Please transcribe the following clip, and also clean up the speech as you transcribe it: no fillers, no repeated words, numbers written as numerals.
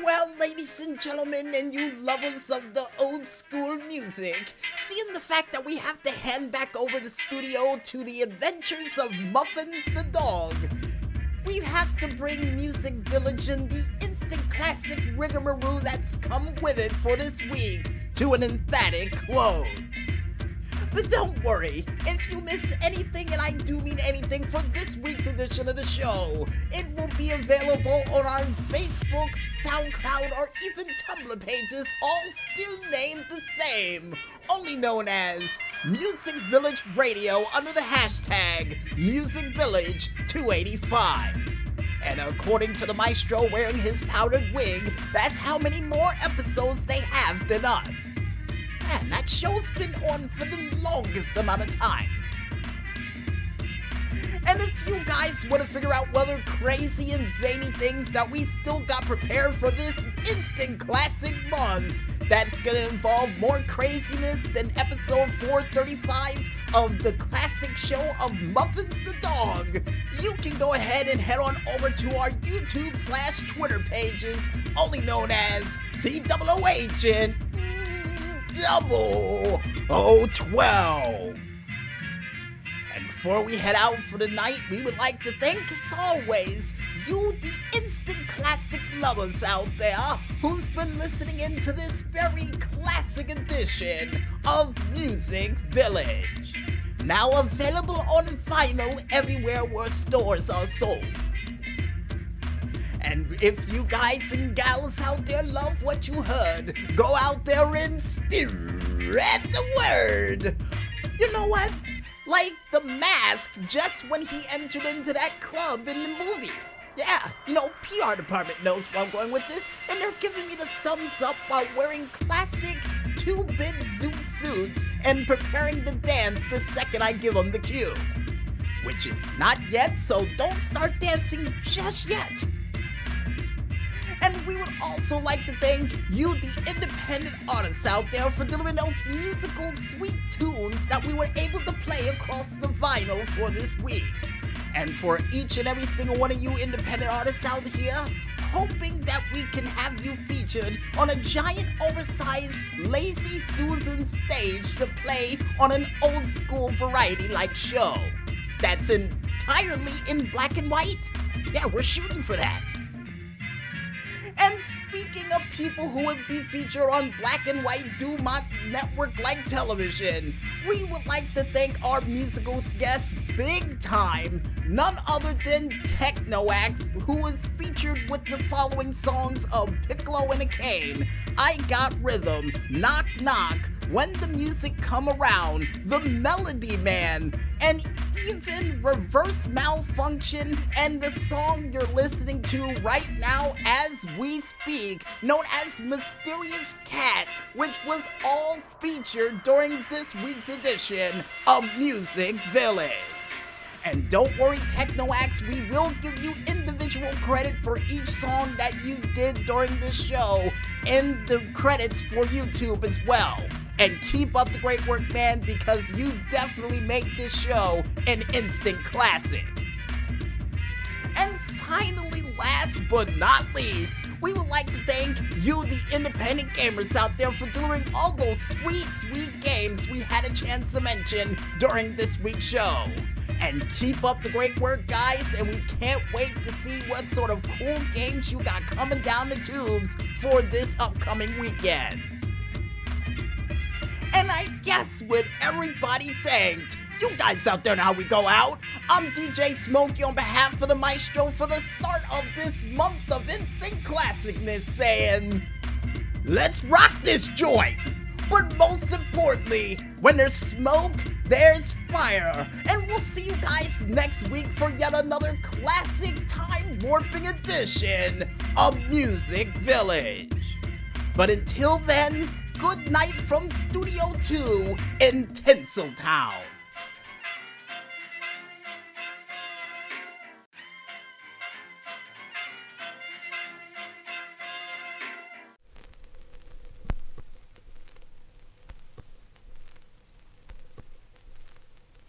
Well, ladies and gentlemen, and you lovers of the old school music, seeing the fact that we have to hand back over the studio to the adventures of Muffins the dog, we have to bring MusicVillage and the instant classic rigmarole that's come with it for this week to an emphatic close. But don't worry, if you miss anything, and I do mean anything, for this week's edition of the show, it will be available on our Facebook, SoundCloud, or even Tumblr pages, all still named the same, only known as MusicVillage Radio under the hashtag MusicVillage285. And according to the maestro wearing his powdered wig, that's how many more episodes they have than us. Man, that show's been on for the longest amount of time. And if you guys want to figure out what are crazy and zany things that we still got prepared for this instant classic month, that's gonna involve more craziness than episode 435 of the classic show of Muffins the Dog, you can go ahead and head on over to our YouTube/Twitter pages, only known as the 00 Agent 0012. And before we head out for the night, we would like to thank, as always, you, the instant classic lovers out there, who's been listening into this very classic edition of MusicVillage. Now available on vinyl everywhere where stores are sold. And if you guys and gals out there love what you heard, go out there and spread the word. You know what? Like The Mask, just when he entered into that club in the movie. Yeah, you know, PR department knows where I'm going with this, and they're giving me the thumbs up while wearing classic 2-bit zoot suits and preparing to dance the second I give them the cue. Which is not yet, so don't start dancing just yet. And we would also like to thank you, the independent artists out there, for delivering those musical sweet tunes that we were able to play across the vinyl for this week. And for each and every single one of you independent artists out here, hoping that we can have you featured on a giant oversized Lazy Susan stage to play on an old school variety-like show. That's entirely in black and white. Yeah, we're shooting for that. And speaking of people who would be featured on black and white Dumont network-like television, we would like to thank our musical guests big time, none other than Tekno AXE, who was featured with the following songs of Piccolo and a Cane, I Got Rhythm, Knock Knock, When the Music Come Around, The Melody Man, and even Reverse Malfunction and the song you're listening to right now as we speak, known as Mysterious Cat, which was all featured during this week's edition of MusicVillage. And don't worry, Tekno AXE, we will give you individual credit for each song that you did during this show in the credits for YouTube as well. And keep up the great work, man, because you definitely make this show an instant classic. And finally, last but not least, we would like to thank you, the independent gamers out there, for delivering all those sweet, sweet games we had a chance to mention during this week's show. And keep up the great work, guys, and we can't wait to see what sort of cool games you got coming down the tubes for this upcoming weekend. And I guess with everybody thanked, you guys out there know how we go out. I'm DJ Smokey on behalf of the maestro for the start of this month of instant classicness saying, let's rock this joint. But most importantly, when there's smoke, there's fire. And we'll see you guys next week for yet another classic time warping edition of MusicVillage. But until then, good night from Studio 2 in Tinseltown.